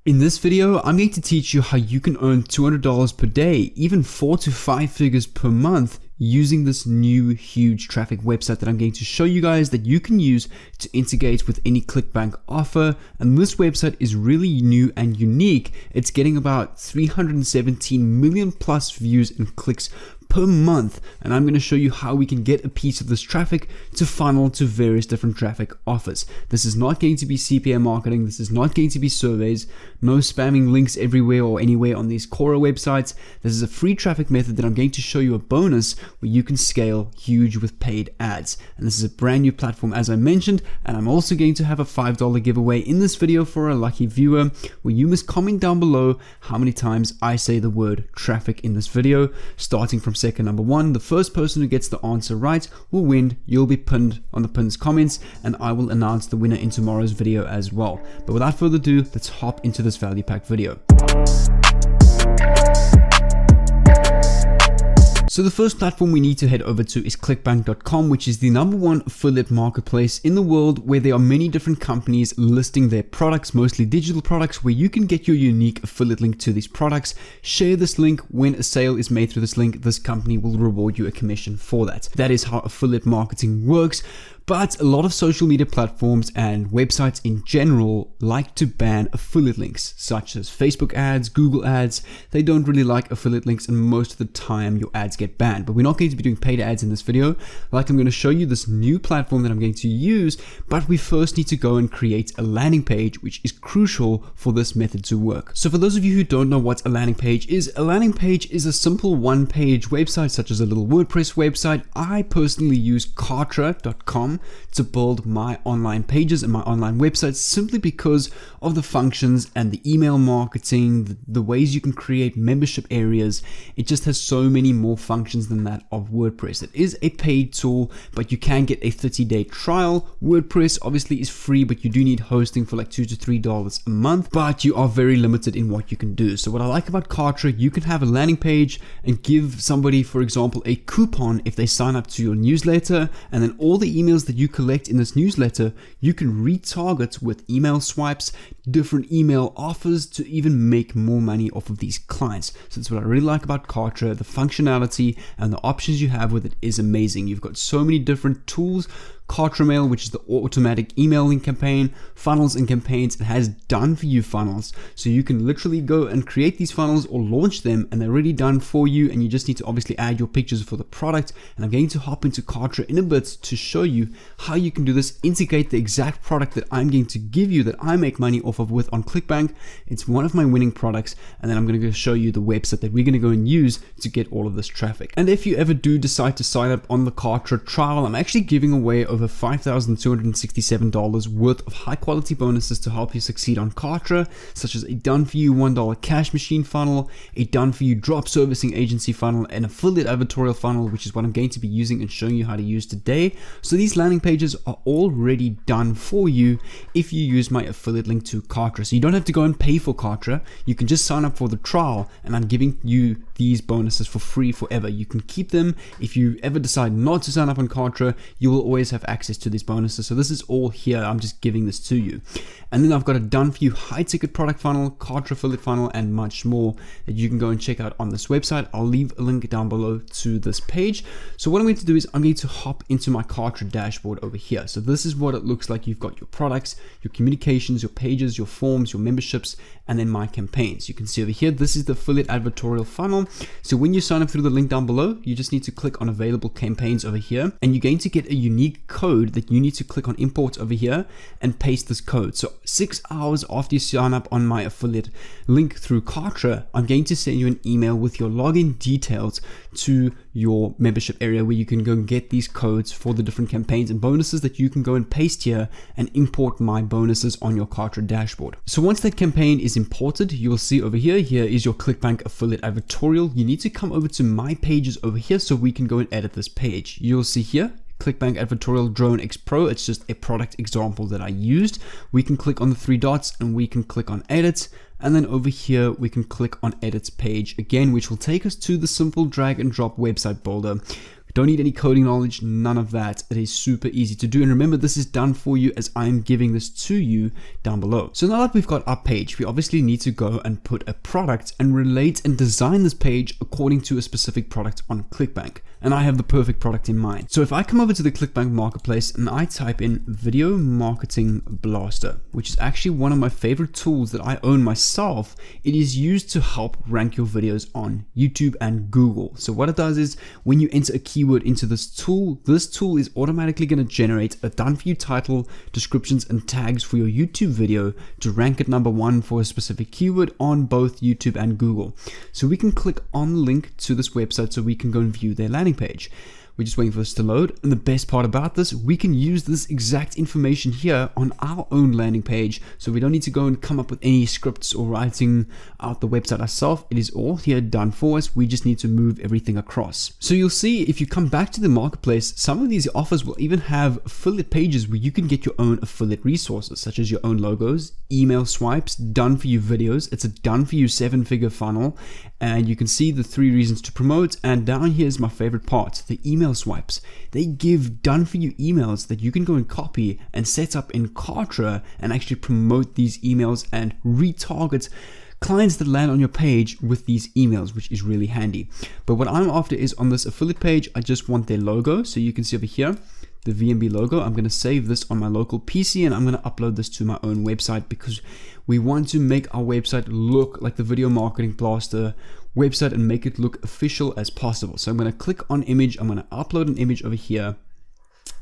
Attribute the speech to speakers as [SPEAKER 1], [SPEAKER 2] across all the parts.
[SPEAKER 1] In this video, I'm going to teach you how you can earn $200 per day, even 4 to 5 figures per month, using this new huge traffic website that I'm going to show you guys that you can use to integrate with any ClickBank offer. And this website is really new and unique. It's getting about 317 million plus views and clicks per month, and I'm going to show you how we can get a piece of this traffic to funnel to various different traffic offers. This is not going to be CPM marketing. This is not going to be surveys, no spamming links everywhere or anywhere on these Quora websites. This is a free traffic method that I'm going to show you a bonus where you can scale huge with paid ads. And this is a brand new platform, as I mentioned, and I'm also going to have a $5 giveaway in this video for a lucky viewer where you must comment down below how many times I say the word traffic in this video, starting from second number 1. The first person who gets the answer right will win. You'll be pinned on the pinned comments, and I will announce the winner in tomorrow's video as well. But without further ado, let's hop into this value pack video. So the first platform we need to head over to is clickbank.com, which is the #1 affiliate marketplace in the world, where there are many different companies listing their products, mostly digital products, where you can get your unique affiliate link to these products. Share this link. When a sale is made through this link, this company will reward you a commission for that. That is how affiliate marketing works. But a lot of social media platforms and websites in general like to ban affiliate links, such as Facebook ads, Google ads. They don't really like affiliate links, and most of the time your ads get banned. But we're not going to be doing paid ads in this video. Like, I'm going to show you this new platform that I'm going to use, but we first need to go and create a landing page, which is crucial for this method to work. So for those of you who don't know what a landing page is a simple one-page website, such as a little WordPress website. I personally use Kartra.com to build my online pages and my online websites, simply because of the functions and the email marketing, the ways you can create membership areas. It just has so many more functions than that of WordPress. It is a paid tool, but you can get a 30-day trial. WordPress obviously is free, but you do need hosting for like $2 to $3 a month, but you are very limited in what you can do. So what I like about Kartra, you can have a landing page and give somebody, for example, a coupon if they sign up to your newsletter, and then all the emails that you collect in this newsletter, you can retarget with email swipes, different email offers, to even make more money off of these clients. So that's what I really like about Kartra. The functionality and the options you have with it is amazing. You've got so many different tools. Kartra Mail, which is the automatic emailing campaign, funnels and campaigns. It has done for you funnels, so you can literally go and create these funnels or launch them, and they're already done for you, and you just need to obviously add your pictures for the product. And I'm going to hop into Kartra in a bit to show you how you can do this, integrate the exact product that I'm going to give you, that I make money off of with on ClickBank. It's one of my winning products, and then I'm going to go show you the website that we're going to go and use to get all of this traffic. And if you ever do decide to sign up on the Kartra trial, I'm actually giving away over $5,267 worth of high quality bonuses to help you succeed on Kartra, such as a done for you $1 cash machine funnel, a done for you drop servicing agency funnel, an affiliate advertorial funnel, which is what I'm going to be using and showing you how to use today. So these landing pages are already done for you if you use my affiliate link to Kartra. So you don't have to go and pay for Kartra. You can just sign up for the trial, and I'm giving you these bonuses for free forever. You can keep them. If you ever decide not to sign up on Kartra, you will always have access to these bonuses. So this is all here. I'm just giving this to you. And then I've got a done for you high ticket product funnel, Kartra affiliate funnel, and much more that you can go and check out on this website. I'll leave a link down below to this page. So what I'm going to do is I'm going to hop into my Kartra dashboard over here. So this is what it looks like. You've got your products, your communications, your pages, your forms, your memberships, and then my campaigns. You can see over here, this is the affiliate advertorial funnel. So when you sign up through the link down below, you just need to click on available campaigns over here, and you're going to get a unique code that you need to click on import over here and paste this code. So 6 hours after you sign up on my affiliate link through Kartra, I'm going to send you an email with your login details to your membership area, where you can go and get these codes for the different campaigns and bonuses that you can go and paste here and import my bonuses on your Kartra dashboard. So once that campaign is imported, you will see over here, here is your ClickBank affiliate advertorial. You need to come over to my pages over here so we can go and edit this page. You'll see here, ClickBank Advertorial Drone X Pro. It's just a product example that I used. We can click on the 3 dots and we can click on edit. And then over here, we can click on edit page again, which will take us to the simple drag and drop website builder. Don't need any coding knowledge, none of that. It is super easy to do. And remember, this is done for you as I'm giving this to you down below. So now that we've got our page, we obviously need to go and put a product and relate and design this page according to a specific product on ClickBank. And I have the perfect product in mind. So if I come over to the ClickBank marketplace and I type in Video Marketing Blaster, which is actually one of my favorite tools that I own myself, it is used to help rank your videos on YouTube and Google. So what it does is when you enter a keyword into this tool is automatically going to generate a done for you title, descriptions and tags for your YouTube video to rank at #1 for a specific keyword on both YouTube and Google. So we can click on the link to this website so we can go and view their landing page. We're just waiting for this to load. And the best part about this, we can use this exact information here on our own landing page. So we don't need to go and come up with any scripts or writing out the website ourselves. It is all here done for us. We just need to move everything across. So you'll see if you come back to the marketplace, some of these offers will even have affiliate pages where you can get your own affiliate resources, such as your own logos, email swipes, done for you videos. It's a done for you 7-figure funnel. And you can see the 3 reasons to promote. And down here is my favorite part, the email swipes. They give done for you emails that you can go and copy and set up in Kartra and actually promote these emails and retarget clients that land on your page with these emails, which is really handy. But what I'm after is on this affiliate page, I just want their logo. So you can see over here, the VMB logo. I'm going to save this on my local PC and I'm going to upload this to my own website because we want to make our website look like the Video Marketing Blaster website and make it look official as possible. So I'm going to click on image. I'm going to upload an image over here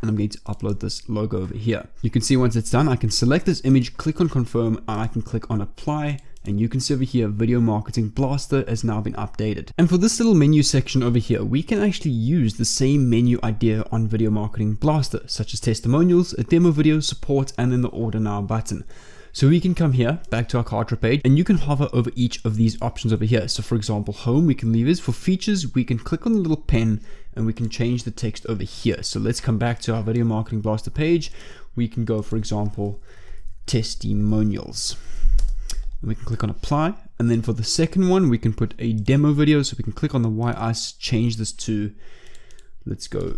[SPEAKER 1] and I'm going to upload this logo over here. You can see once it's done, I can select this image, click on confirm, and I can click on apply. And you can see over here, Video Marketing Blaster has now been updated. And for this little menu section over here, we can actually use the same menu idea on Video Marketing Blaster, such as testimonials, a demo video, support, and then the order now button. So we can come here, back to our Kartra page, and you can hover over each of these options over here. So for example, home, we can leave this. For features, we can click on the little pen and we can change the text over here. So let's come back to our Video Marketing Blaster page. We can go, for example, testimonials. We can click on apply, and then for the second one we can put a demo video, so we can click on the I change this to, let's go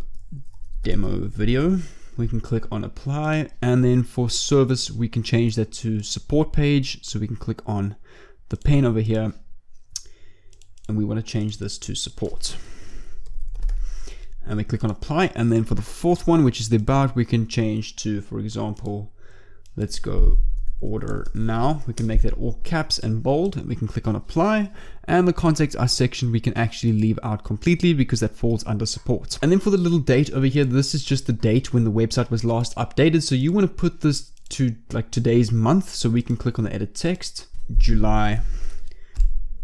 [SPEAKER 1] demo video. We can click on apply, and then for service we can change that to support page, so we can click on the pen over here and we want to change this to support, and we click on apply. And then for the fourth one, which is the about, we can change to, for example, let's go order now. We can make that all caps and bold, and we can click on apply. And the contact us section we can actually leave out completely because that falls under support. And then for the little date over here, this is just the date when the website was last updated. So you want to put this to like today's month, so we can click on the edit text, July,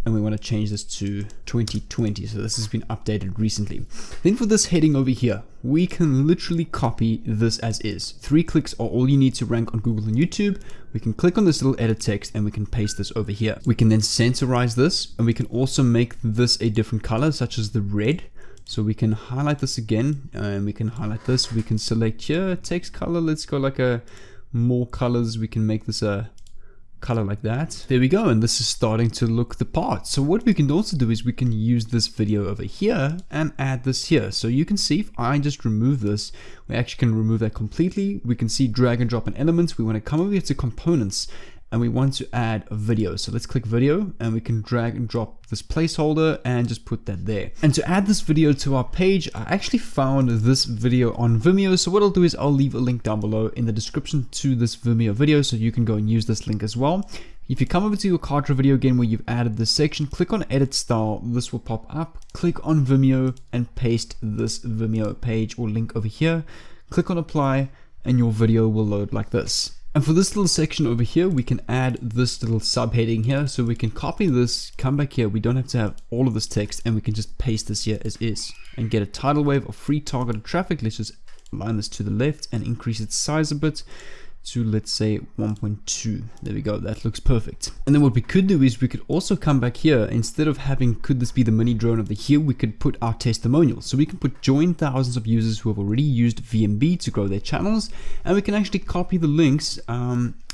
[SPEAKER 1] and we want to change this to 2020. So this has been updated recently. Then for this heading over here, we can literally copy this as is. 3 clicks are all you need to rank on Google and YouTube. We can click on this little edit text and we can paste this over here. We can then centerize this, and we can also make this a different color, such as the red. So we can highlight this again, and we can highlight this. We can select here text color. Let's go like a more colors. We can make this a color like that. There we go, and this is starting to look the part. So what we can also do is we can use this video over here and add this here. So you can see if I just remove this, we actually can remove that completely. We can see drag and drop an element. We want to come over here to components and we want to add a video. So let's click video, and we can drag and drop this placeholder and just put that there. And to add this video to our page, I actually found this video on Vimeo. So what I'll do is I'll leave a link down below in the description to this Vimeo video, so you can go and use this link as well. If you come over to your Kartra video again where you've added this section, click on edit style, this will pop up. Click on Vimeo and paste this Vimeo page or link over here. Click on apply and your video will load like this. And for this little section over here, we can add this little subheading here. So we can copy this, come back here. We don't have to have all of this text, and we can just paste this here as is and get a tidal wave of free targeted traffic. Let's just align this to the left and increase its size a bit to, let's say, 1.2. There we go. That looks perfect. And then what we could do is we could also come back here. Instead of having, could this be the mini drone of the year, we could put our testimonials. So we can put join thousands of users who have already used VMB to grow their channels. And we can actually copy the links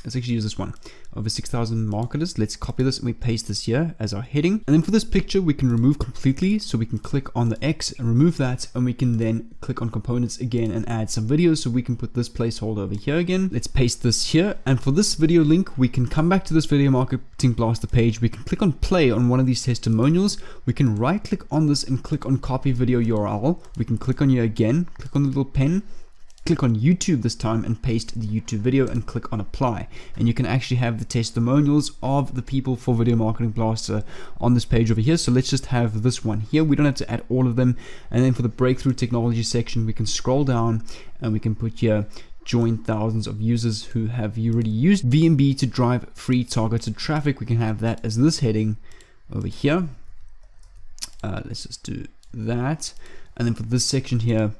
[SPEAKER 1] Let's actually use this one. Over 6,000 marketers. Let's copy this and we paste this here as our heading. And then for this picture, we can remove completely. So we can click on the X and remove that. And we can then click on components again and add some videos. So we can put this placeholder over here again. Let's paste this here. And for this video link, we can come back to this Video Marketing Blaster page. We can click on play on one of these testimonials. We can right click on this and click on copy video URL. We can click on here again, click on the little pen, click on YouTube this time and paste the YouTube video and click on apply. And you can actually have the testimonials of the people for Video Marketing Blaster on this page over here. So let's just have this one here. We don't have to add all of them. And then for the breakthrough technology section, we can scroll down and we can put here, join thousands of users who have already used VMB to drive free targeted traffic. We can have that as this heading over here. Let's just do that. And then for this section here,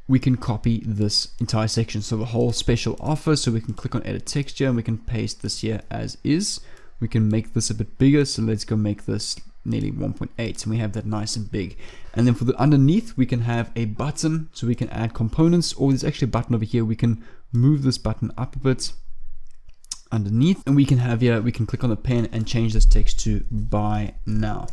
[SPEAKER 1] we can copy this entire section, so the whole special offer. So we can click on edit texture and we can paste this here as is. We can make this a bit bigger, so let's go make this nearly 1.8 and we have that nice and big. And then for the underneath, we can have a button, so we can add components, or there's actually a button over here. We can move this button up a bit underneath, and we can have here, we can click on the pen and change this text to buy now,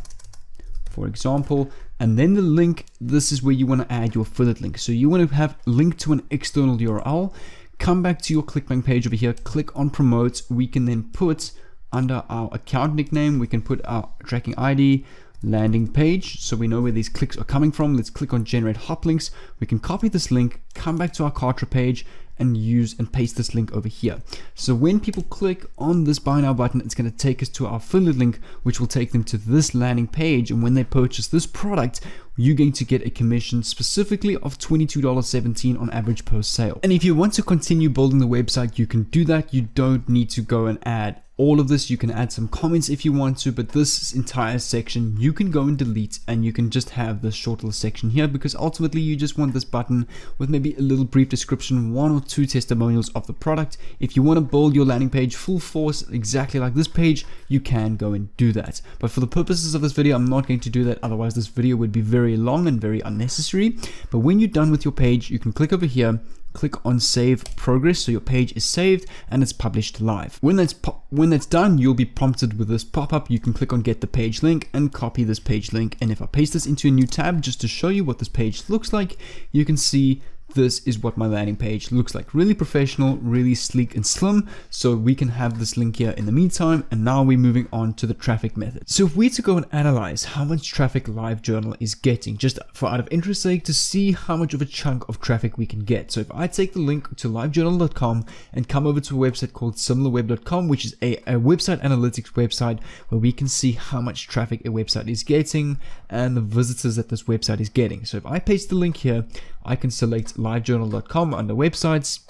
[SPEAKER 1] for example. And then the link, this is where you want to add your affiliate link. So you want to have a link to an external URL. Come back to your ClickBank page over here, click on promote. We can then put under our account nickname, we can put our tracking ID, landing page, so we know where these clicks are coming from. Let's click on generate hop links. We can copy this link, come back to our Kartra page and use and paste this link over here. So when people click on this buy now button, it's going to take us to our affiliate link, which will take them to this landing page. And when they purchase this product, you're going to get a commission specifically of $22.17 on average per sale. And if you want to continue building the website, you can do that. You don't need to go and add all of this. You can add some comments if you want to, but this entire section you can go and delete, and you can just have this short little section here, because ultimately you just want this button with maybe a little brief description, 1 or 2 testimonials of the product. If you want to build your landing page full force exactly like this page, you can go and do that. But for the purposes of this video, I'm not going to do that. Otherwise this video would be very long and very unnecessary. But when you're done with your page, you can click over here, click on save progress, so your page is saved and it's published live. When that's done, you'll be prompted with this pop-up. You can click on get the page link and copy this page link. And if I paste this into a new tab just to show you what this page looks like, you can see this is what my landing page looks like. Really professional, really sleek and slim. So we can have this link here in the meantime. And now we're moving on to the traffic method. So if we're to go and analyze how much traffic LiveJournal is getting, just for out of interest sake, to see how much of a chunk of traffic we can get. So if I take the link to livejournal.com and come over to a website called similarweb.com, which is a website analytics website where we can see how much traffic a website is getting and the visitors that this website is getting. So if I paste the link here, I can select livejournal.com under websites.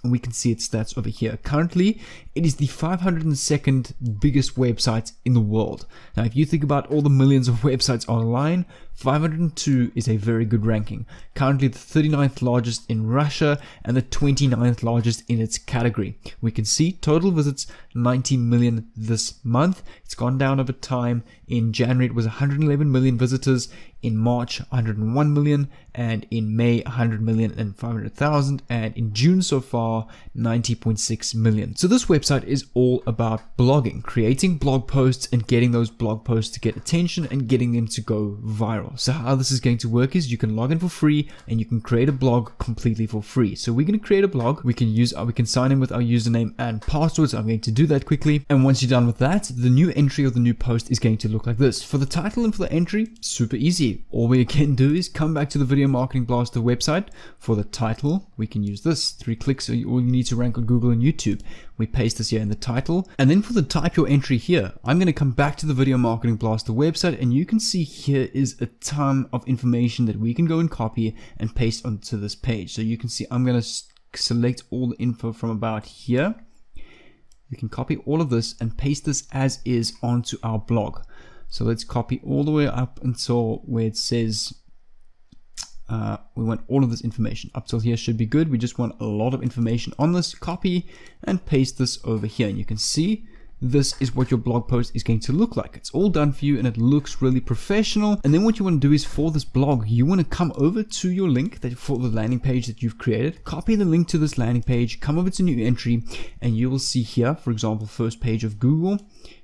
[SPEAKER 1] We can see its stats over here. Currently, it is the 502nd biggest website in the world. Now, if you think about all the millions of websites online, 502 is a very good ranking. Currently the 39th largest in Russia and the 29th largest in its category. We can see total visits 90 million this month. It's gone down over time. In January it was 111 million visitors, in March 101 million, and in May 100 million and 500,000, and in June so far 90.6 million. So this website is all about blogging, creating blog posts and getting those blog posts to get attention and getting them to go viral. So how this is going to work is you can log in for free and you can create a blog completely for free. So we're going to create a blog. We can sign in with our username and password. So I'm going to do that quickly. And once you're done with that, the new entry or the new post is going to look like this. For the title and for the entry, super easy. All we can do is come back to the Video Marketing Blaster website. For the title, we can use this. 3 clicks, all you need to rank on Google and YouTube. We paste this here in the title. And then for the type your entry here, I'm going to come back to the Video Marketing Blaster website, and you can see here is a ton of information that we can go and copy and paste onto this page. So you can see I'm going to select all the info from about here. We can copy all of this and paste this as is onto our blog. So let's copy all the way up until where it says we want all of this information. Up till here should be good. We just want a lot of information on this. Copy and paste this over here. And you can see this is what your blog post is going to look like. It's all done for you and it looks really professional. And then what you want to do is for this blog, you want to come over to your link that for the landing page that you've created, copy the link to this landing page, come over to new entry, and you will see here, for example, first page of Google,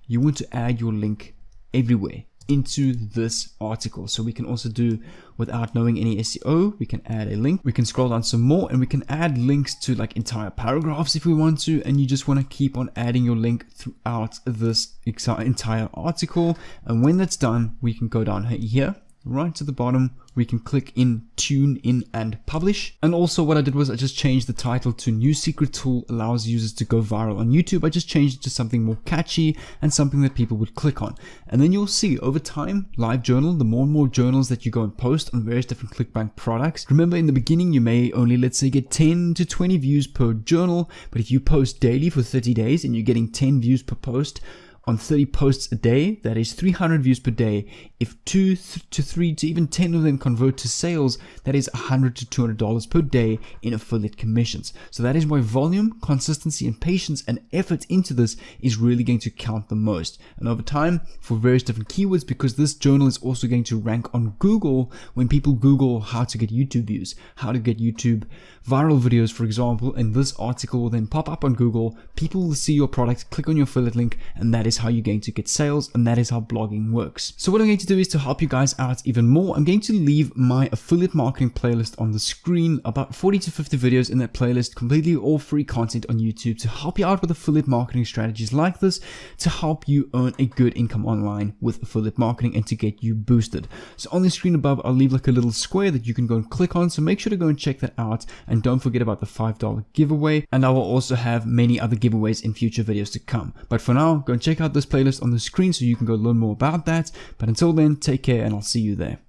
[SPEAKER 1] you want to add your link everywhere into this article. So we can also do, without knowing any SEO, we can add a link, we can scroll down some more, and we can add links to like entire paragraphs if we want to, and you just want to keep on adding your link throughout this entire article. And when that's done, we can go down here right to the bottom, we can click in, tune in, and publish. And also what I did was I just changed the title to New Secret Tool Allows Users to Go Viral on YouTube. I just changed it to something more catchy and something that people would click on. And then you'll see over time, live journal, the more and more journals that you go and post on various different ClickBank products. Remember in the beginning, you may only, let's say, get 10 to 20 views per journal, but if you post daily for 30 days and you're getting 10 views per post, on 30 posts a day, that is 300 views per day. If 2 to 3 to even 10 of them convert to sales, that is $100 to $200 per day in affiliate commissions. So that is why volume, consistency, and patience and effort into this is really going to count the most. And over time, for various different keywords, because this journal is also going to rank on Google when people Google how to get YouTube views, how to get YouTube viral videos, for example, and this article will then pop up on Google. People will see your product, click on your affiliate link, and that is how you're going to get sales, and that is how blogging works. So what I'm going to do is to help you guys out even more, I'm going to leave my affiliate marketing playlist on the screen, about 40 to 50 videos in that playlist, completely all free content on YouTube to help you out with affiliate marketing strategies like this, to help you earn a good income online with affiliate marketing and to get you boosted. So on the screen above, I'll leave like a little square that you can go and click on, so make sure to go and check that out, and don't forget about the $5 giveaway, and I will also have many other giveaways in future videos to come. But for now, go and check out this playlist on the screen so you can go learn more about that. But until then, take care and I'll see you there.